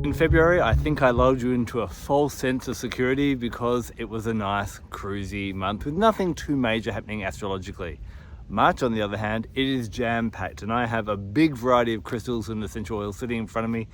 In February, I think I lulled you into a false sense of security because it was a nice cruisy month with nothing too major happening astrologically. March, on the other hand, it is jam-packed, and I have a big variety of crystals and essential oils sitting in front of me.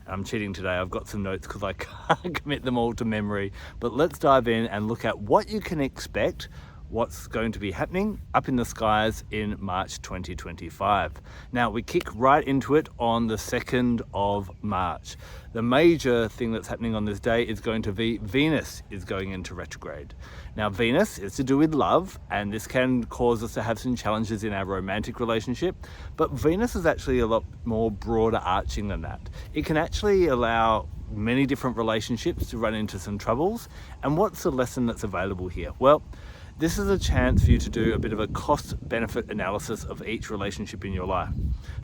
I'm cheating today, I've got some notes because I can't commit them all to memory. But let's dive in and look at what you can expect, what's going to be happening up in the skies in March 2025. Now, we kick right into it on the 2nd of March. The major thing that's happening on this day is going to be Venus is going into retrograde. Now, Venus is to do with love, and this can cause us to have some challenges in our romantic relationship, but Venus is actually a lot more broader arching than that. It can actually allow many different relationships to run into some troubles. And what's the lesson that's available here? Well, this is a chance for you to do a bit of a cost-benefit analysis of each relationship in your life.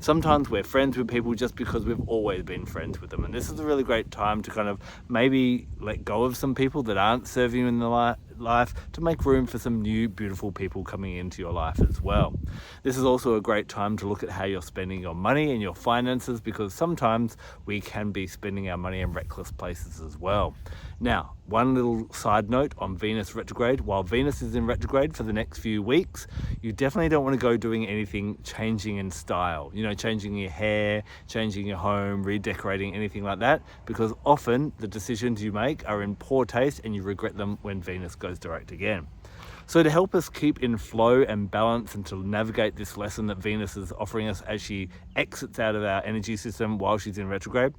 Sometimes we're friends with people just because we've always been friends with them, and this is a really great time to kind of maybe let go of some people that aren't serving you in the life to make room for some new beautiful people coming into your life as well. This is also a great time to look at how you're spending your money and your finances, because sometimes we can be spending our money in reckless places as well. Now, one little side note on Venus retrograde: while Venus is in retrograde for the next few weeks, you definitely don't want to go doing anything changing in style, changing your hair, changing your home, redecorating, anything like that, because often the decisions you make are in poor taste and you regret them when Venus goes direct again. So to help us keep in flow and balance and to navigate this lesson that Venus is offering us as she exits out of our energy system while she's in retrograde,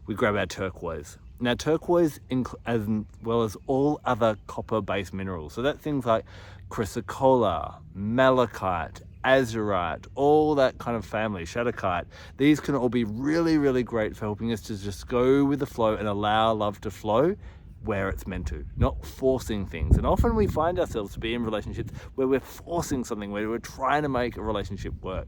we grab our turquoise. Now, turquoise, as well as all other copper-based minerals, so that's things like chrysocolla, malachite, azurite, all that kind of family, shadowkite. These can all be really, really great for helping us to just go with the flow and allow love to flow where it's meant to, not forcing things. And often we find ourselves to be in relationships where we're forcing something, where we're trying to make a relationship work.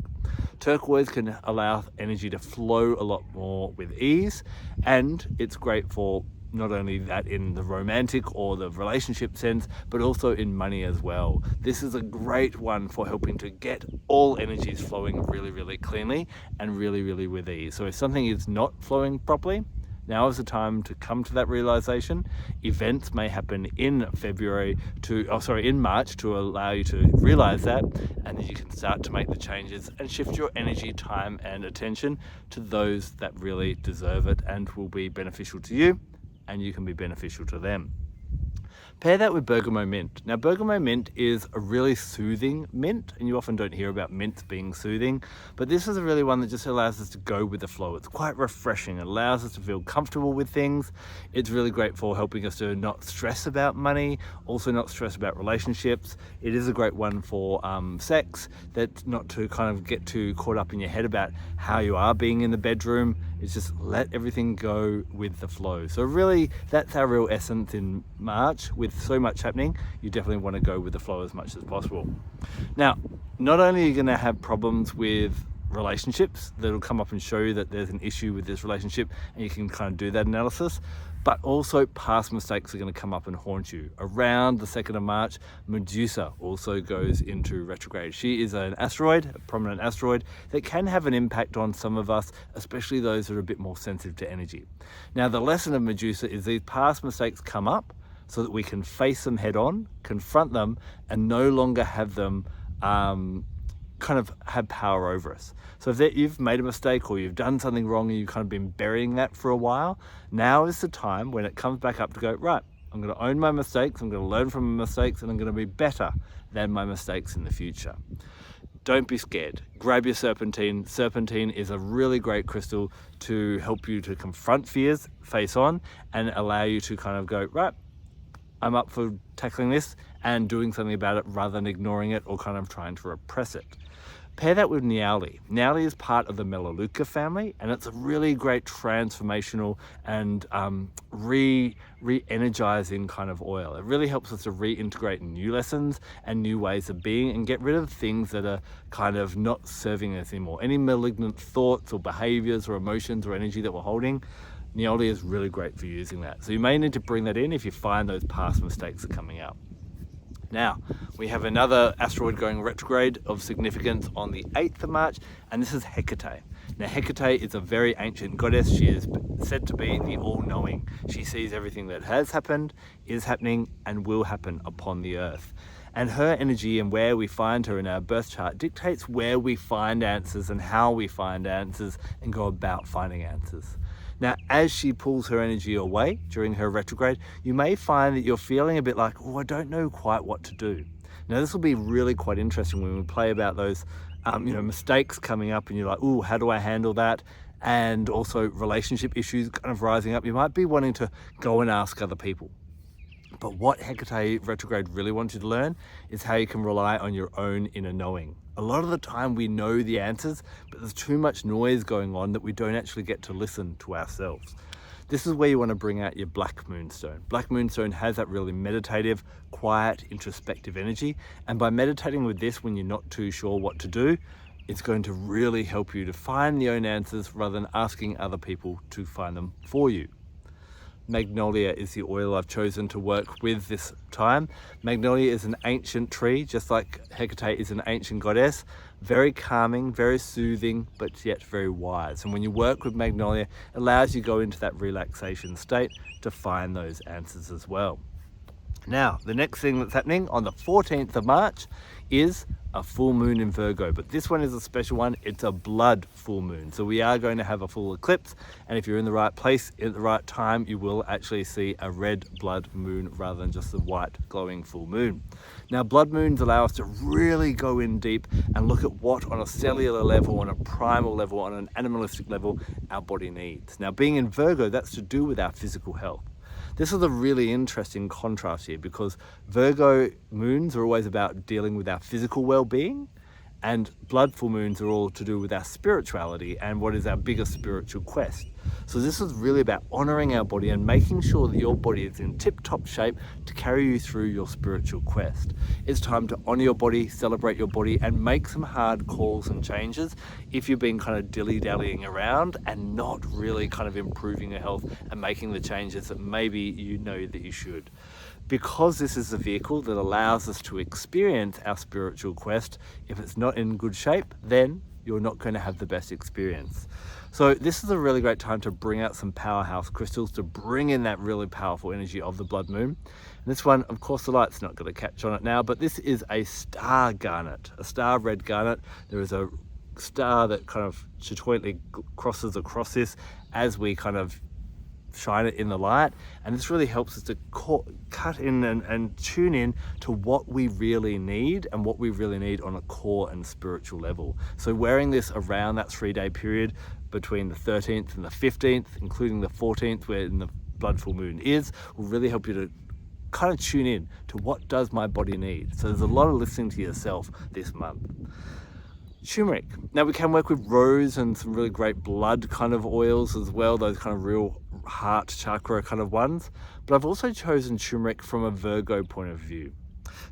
Turquoise can allow energy to flow a lot more with ease, and it's great for not only that in the romantic or the relationship sense, but also in money as well. This is a great one for helping to get all energies flowing really, really cleanly and really, really with ease. So if something is not flowing properly, now is the time to come to that realization. Events may happen in March to allow you to realize that, and then you can start to make the changes and shift your energy, time, and attention to those that really deserve it and will be beneficial to you, and you can be beneficial to them. Pair that with Bergamot mint. Now, Bergamot mint is a really soothing mint, and you often don't hear about mints being soothing, but this is a really one that just allows us to go with the flow. It's quite refreshing. It allows us to feel comfortable with things. It's really great for helping us to not stress about money, also not stress about relationships. It is a great one for sex, that not to kind of get too caught up in your head about how you are being in the bedroom. It's just let everything go with the flow. So really, that's our real essence in March. With so much happening, you definitely want to go with the flow as much as possible. Now, not only are you going to have problems with relationships that'll come up and show you that there's an issue with this relationship, and you can kind of do that analysis, but also past mistakes are going to come up and haunt you. Around the 2nd of March, Medusa also goes into retrograde. She is an asteroid, a prominent asteroid, that can have an impact on some of us, especially those that are a bit more sensitive to energy. Now, the lesson of Medusa is these past mistakes come up so that we can face them head on, confront them, and no longer have them kind of have power over us. So if you've made a mistake or you've done something wrong and you've kind of been burying that for a while, now is the time when it comes back up to go, right, I'm going to own my mistakes, I'm going to learn from my mistakes, and I'm going to be better than my mistakes in the future. Don't be scared. Grab your serpentine. Serpentine is a really great crystal to help you to confront fears face on and allow you to kind of go, right, I'm up for tackling this and doing something about it rather than ignoring it or kind of trying to repress it. Pair that with Niaouli. Niaouli is part of the Melaleuca family, and it's a really great transformational and re-energizing kind of oil. It really helps us to reintegrate new lessons and new ways of being and get rid of things that are kind of not serving us anymore. Any malignant thoughts or behaviors or emotions or energy that we're holding, Niaouli is really great for using that. So you may need to bring that in if you find those past mistakes are coming out. Now, we have another asteroid going retrograde of significance on the 8th of March, and this is Hecate. Now, Hecate is a very ancient goddess. She is said to be the all-knowing. She sees everything that has happened, is happening, and will happen upon the earth. And her energy and where we find her in our birth chart dictates where we find answers and how we find answers and go about finding answers. Now, as she pulls her energy away during her retrograde, you may find that you're feeling a bit like, oh, I don't know quite what to do. Now, this will be really quite interesting when we play about those mistakes coming up and you're like, oh, how do I handle that? And also relationship issues kind of rising up. You might be wanting to go and ask other people. But what Hecate retrograde really wants you to learn is how you can rely on your own inner knowing. A lot of the time we know the answers, but there's too much noise going on that we don't actually get to listen to ourselves. This is where you want to bring out your Black Moonstone. Black Moonstone has that really meditative, quiet, introspective energy. And by meditating with this when you're not too sure what to do, it's going to really help you to find your own answers rather than asking other people to find them for you. Magnolia is the oil I've chosen to work with this time. Magnolia is an ancient tree, just like Hecate is an ancient goddess. Very calming, very soothing, but yet very wise. And when you work with Magnolia, it allows you to go into that relaxation state to find those answers as well. Now, the next thing that's happening on the 14th of March is a full moon in Virgo, but this one is a special one. It's a blood full moon. So we are going to have a full eclipse, and if you're in the right place at the right time, you will actually see a red blood moon rather than just the white glowing full moon. Now, blood moons allow us to really go in deep and look at what on a cellular level, on a primal level, on an animalistic level, our body needs. Now, being in Virgo, that's to do with our physical health. This is a really interesting contrast here because Virgo moons are always about dealing with our physical well-being, and blood full moons are all to do with our spirituality and what is our biggest spiritual quest. So this is really about honoring our body and making sure that your body is in tip-top shape to carry you through your spiritual quest. It's time to honor your body, celebrate your body, and make some hard calls and changes if you've been kind of dilly-dallying around and not really kind of improving your health and making the changes that maybe you know that you should. Because this is a vehicle that allows us to experience our spiritual quest, if it's not in good shape, then you're not going to have the best experience. So this is a really great time to bring out some powerhouse crystals to bring in that really powerful energy of the blood moon. And this one, of course, the light's not going to catch on it now, but this is a star garnet, a star red garnet. There is a star that kind of chatoyantly crosses across this as we kind of shine it in the light, and this really helps us to cut in and tune in to what we really need and what we really need on a core and spiritual level. So wearing this around that 3-day period between the 13th and the 15th, including the 14th where the blood full moon is, will really help you to kind of tune in to what does my body need. So there's a lot of listening to yourself this month. Turmeric. Now we can work with rose and some really great blood kind of oils as well, those kind of real heart chakra kind of ones. But I've also chosen turmeric from a Virgo point of view.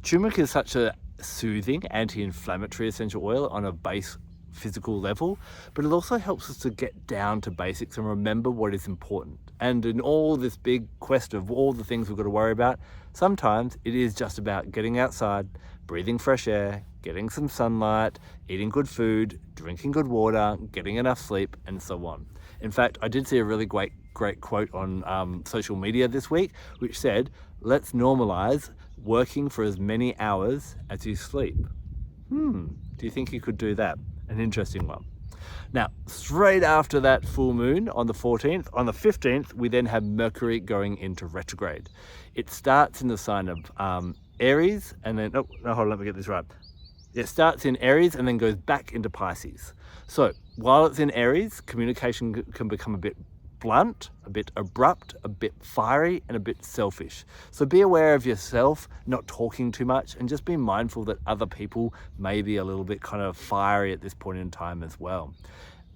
Turmeric is such a soothing, anti-inflammatory essential oil on a base physical level, but it also helps us to get down to basics and remember what is important. And in all this big quest of all the things we've got to worry about, sometimes it is just about getting outside, breathing fresh air, getting some sunlight, eating good food, drinking good water, getting enough sleep, and so on. In fact, I did see a really great quote on social media this week, which said, let's normalize working for as many hours as you sleep. Do you think you could do that? An interesting one. Now, straight after that full moon on the 14th, on the 15th, we then have Mercury going into retrograde. It starts in the sign of Aries, and then, hold on, let me get this right. It starts in Aries and then goes back into Pisces. So while it's in Aries, communication can become a bit blunt, a bit abrupt, a bit fiery, and a bit selfish. So be aware of yourself, not talking too much, and just be mindful that other people may be a little bit kind of fiery at this point in time as well.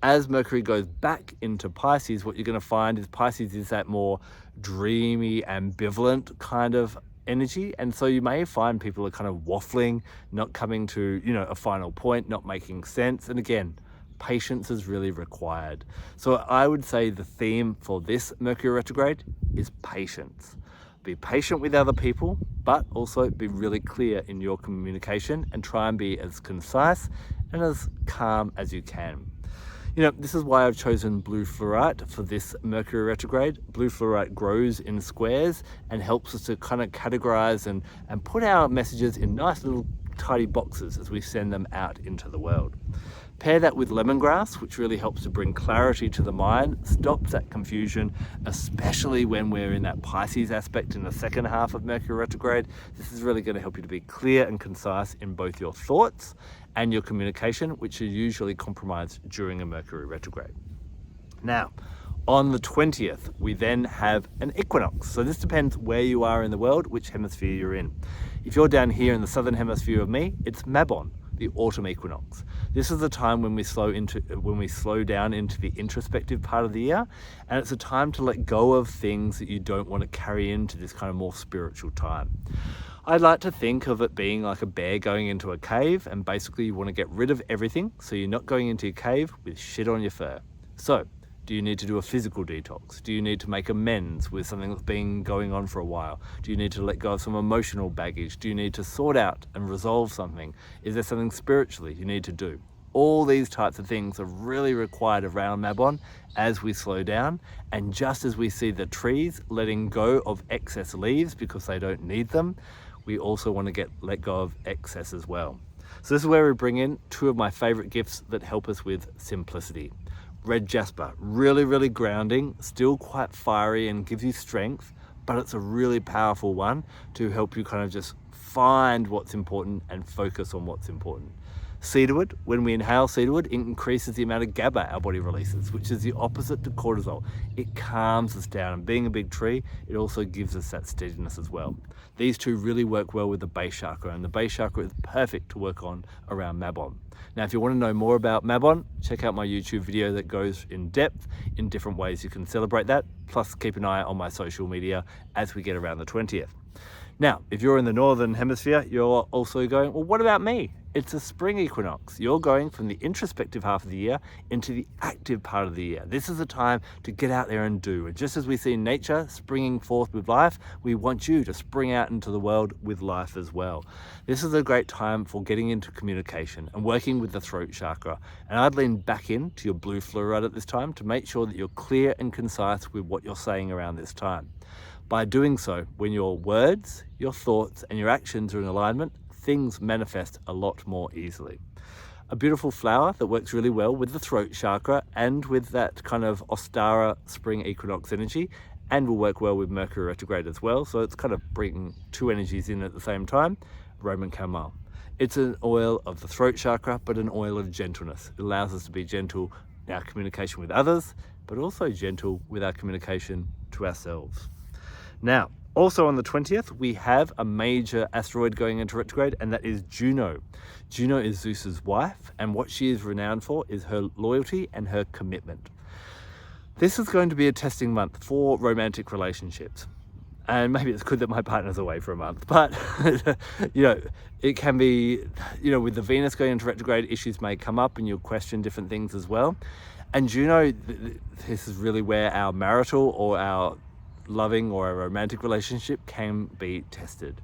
As Mercury goes back into Pisces, what you're going to find is Pisces is that more dreamy, ambivalent kind of energy, and so you may find people are kind of waffling, not coming to, a final point, not making sense. And again, patience is really required. So I would say the theme for this Mercury retrograde is patience, be patient with other people, but also be really clear in your communication and try and be as concise and as calm as you can. You know, this is why I've chosen blue fluorite for this Mercury retrograde. Blue fluorite grows in squares and helps us to kind of categorize and put our messages in nice little tidy boxes as we send them out into the world. Pair that with lemongrass, which really helps to bring clarity to the mind, stops that confusion, especially when we're in that Pisces aspect in the second half of Mercury retrograde. This is really going to help you to be clear and concise in both your thoughts and your communication, which are usually compromised during a Mercury retrograde. Now, on the 20th, we then have an equinox. So this depends where you are in the world, which hemisphere you're in. If you're down here in the southern hemisphere of me, it's Mabon, the autumn equinox. This is the time when we slow down into the introspective part of the year, and it's a time to let go of things that you don't want to carry into this kind of more spiritual time. I'd like to think of it being like a bear going into a cave, and basically you want to get rid of everything so you're not going into your cave with shit on your fur. So, do you need to do a physical detox? Do you need to make amends with something that's been going on for a while? Do you need to let go of some emotional baggage? Do you need to sort out and resolve something? Is there something spiritually you need to do? All these types of things are really required around Mabon as we slow down, and just as we see the trees letting go of excess leaves because they don't need them, we also want to let go of excess as well. So this is where we bring in two of my favorite gifts that help us with simplicity. Red Jasper, really grounding, still quite fiery and gives you strength, but it's a really powerful one to help you kind of just find what's important and focus on what's important. Cedarwood, when we inhale cedarwood, it increases the amount of GABA our body releases, which is the opposite to cortisol. It calms us down, and being a big tree, it also gives us that steadiness as well. These two really work well with the base chakra, and the base chakra is perfect to work on around Mabon. Now, if you want to know more about Mabon, check out my YouTube video that goes in depth in different ways you can celebrate that. Plus, keep an eye on my social media as we get around the 20th. Now, if you're in the northern hemisphere, you're also going, well, what about me? It's a spring equinox. You're going from the introspective half of the year into the active part of the year. This is a time to get out there and do. And just as we see nature springing forth with life, we want you to spring out into the world with life as well. This is a great time for getting into communication and working with the throat chakra. And I'd lean back into your blue fluorite at this time to make sure that you're clear and concise with what you're saying around this time. By doing so, when your words, your thoughts, and your actions are in alignment, things manifest a lot more easily. A beautiful flower that works really well with the throat chakra and with that kind of Ostara spring equinox energy, and will work well with Mercury retrograde as well. So it's kind of bringing two energies in at the same time. Roman chamomile. It's an oil of the throat chakra, but an oil of gentleness. It allows us to be gentle in our communication with others, but also gentle with our communication to ourselves. Now, also on the 20th, we have a major asteroid going into retrograde, and that is Juno. Juno is Zeus's wife, and what she is renowned for is her loyalty and her commitment. This is going to be a testing month for romantic relationships. And maybe it's good that my partner's away for a month, but it can be, with the Venus going into retrograde, issues may come up and you'll question different things as well. And Juno, this is really where our marital or our loving or a romantic relationship can be tested.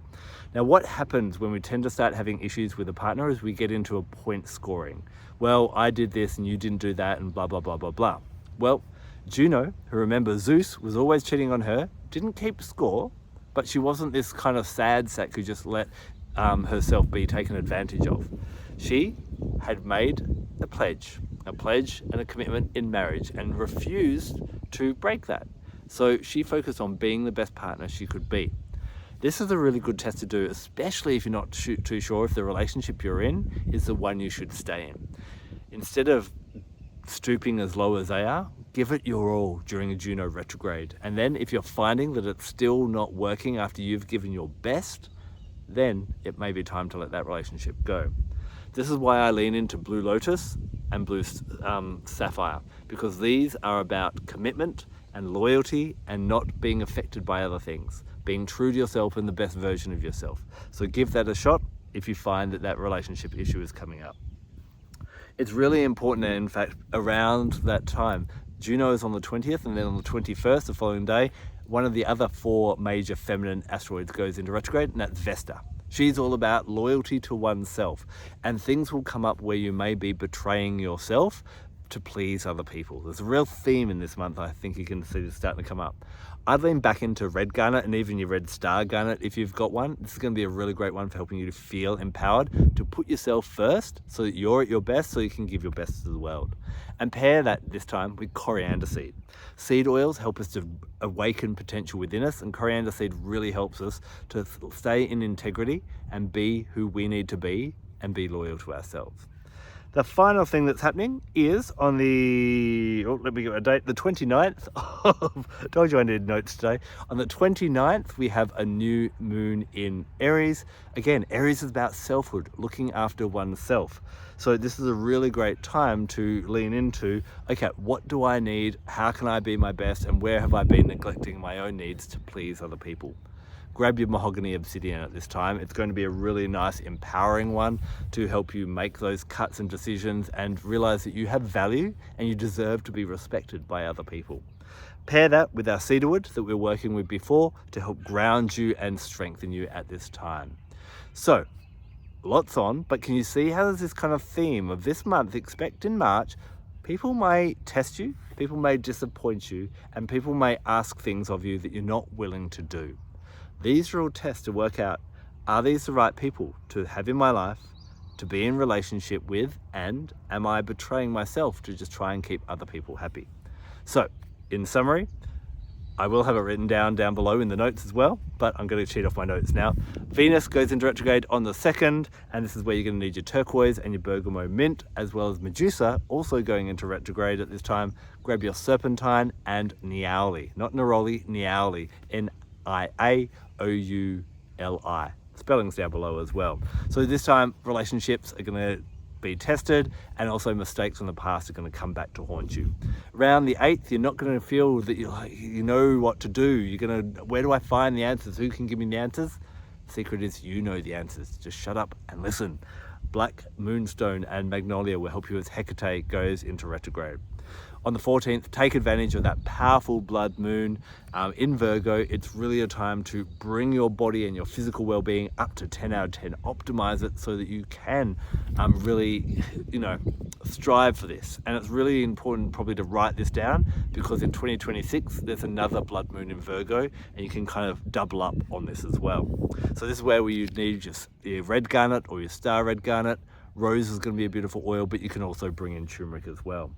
Now, what happens when we tend to start having issues with a partner is we get into a point scoring. Well, I did this and you didn't do that and blah, blah, blah, blah, blah. Well, Juno, who remember Zeus was always cheating on her, didn't keep score, but she wasn't this kind of sad sack who just let herself be taken advantage of. She had made a pledge and a commitment in marriage and refused to break that. So she focused on being the best partner she could be. This is a really good test to do, especially if you're not too sure if the relationship you're in is the one you should stay in. Instead of stooping as low as they are, give it your all during a Juno retrograde. And then if you're finding that it's still not working after you've given your best, then it may be time to let that relationship go. This is why I lean into Blue Lotus and Blue Sapphire, because these are about commitment and loyalty and not being affected by other things, being true to yourself and the best version of yourself. So give that a shot if you find that relationship issue is coming up. It's really important, in fact, around that time. Juno is on the 20th, and then on the 21st, the following day, one of the other 4 major feminine asteroids goes into retrograde, and that's Vesta. She's all about loyalty to oneself, and things will come up where you may be betraying yourself to please other people. There's a real theme in this month. I think you can see this starting to come up. I'd lean back into red garnet and even your red star garnet if you've got one. This is going to be a really great one for helping you to feel empowered, to put yourself first so that you're at your best, so you can give your best to the world. And pair that this time with coriander seed. Seed oils help us to awaken potential within us, and coriander seed really helps us to stay in integrity and be who we need to be and be loyal to ourselves. The final thing that's happening is on the, let me get my date, the 29th of, told you I needed notes today. On the 29th, we have a new moon in Aries. Again, Aries is about selfhood, looking after oneself. So this is a really great time to lean into, okay, what do I need? How can I be my best? And where have I been neglecting my own needs to please other people? Grab your mahogany obsidian at this time. It's going to be a really nice, empowering one to help you make those cuts and decisions and realize that you have value and you deserve to be respected by other people. Pair that with our cedarwood that we were working with before to help ground you and strengthen you at this time. So, lots on, but can you see how there's this kind of theme of this month? Expect in March, people may test you, people may disappoint you, and people may ask things of you that you're not willing to do. These are all tests to work out, are these the right people to have in my life, to be in relationship with, and am I betraying myself to just try and keep other people happy? So, in summary, I will have it written down below in the notes as well, but I'm going to cheat off my notes now. Venus goes into retrograde on the 2nd, and this is where you're going to need your turquoise and your bergamot mint, as well as Medusa also going into retrograde at this time. Grab your serpentine and Niaouli, not Neroli, Niaouli, Niaouli. Spelling's down below as well. So this time relationships are going to be tested, and also mistakes from the past are going to come back to haunt you. Around the 8th, you're not going to feel that you know what to do. You're going to, where do I find the answers? Who can give me the answers? The secret is you know the answers. Just shut up and listen. Black Moonstone and Magnolia will help you as Hecate goes into retrograde. On the 14th, take advantage of that powerful blood moon in Virgo. It's really a time to bring your body and your physical well-being up to 10 out of 10. Optimize it so that you can really, strive for this. And it's really important probably to write this down, because in 2026, there's another blood moon in Virgo, and you can kind of double up on this as well. So this is where you need just your red garnet or your star red garnet. Rose is going to be a beautiful oil, but you can also bring in turmeric as well.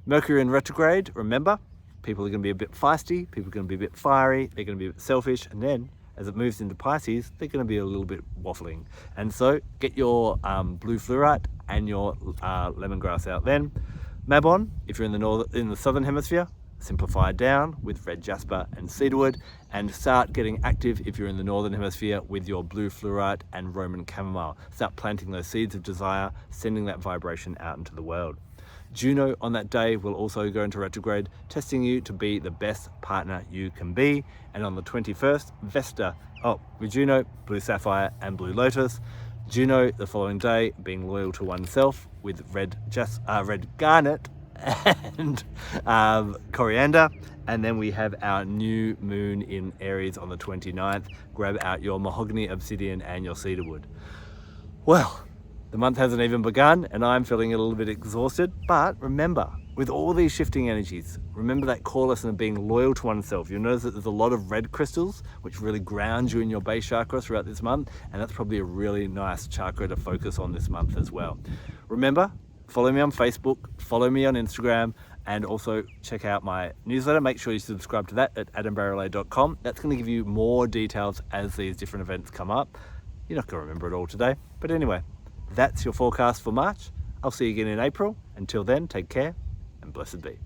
Mercury in retrograde, remember, people are going to be a bit feisty, people are going to be a bit fiery, they're going to be a bit selfish, and then as it moves into Pisces, they're going to be a little bit waffling. And so get your blue fluorite and your lemongrass out then. Mabon, if you're in the southern hemisphere, simplify down with red jasper and cedarwood, and start getting active if you're in the northern hemisphere with your blue fluorite and Roman chamomile. Start planting those seeds of desire, sending that vibration out into the world. Juno on that day will also go into retrograde, testing you to be the best partner you can be. And on the 21st, Vesta, with Juno, blue sapphire and blue lotus. Juno the following day, being loyal to oneself with red garnet and coriander. And then we have our new moon in Aries on the 29th. Grab out your mahogany obsidian and your cedarwood. Well, the month hasn't even begun and I'm feeling a little bit exhausted, but remember, with all these shifting energies, remember that core lesson of being loyal to oneself. You'll notice that there's a lot of red crystals, which really ground you in your base chakra throughout this month, and that's probably a really nice chakra to focus on this month as well. Remember, follow me on Facebook, follow me on Instagram, and also check out my newsletter. Make sure you subscribe to that at adambarralet.com. That's going to give you more details as these different events come up. You're not going to remember it all today, but anyway, that's your forecast for March. I'll see you again in April. Until then, take care and blessed be.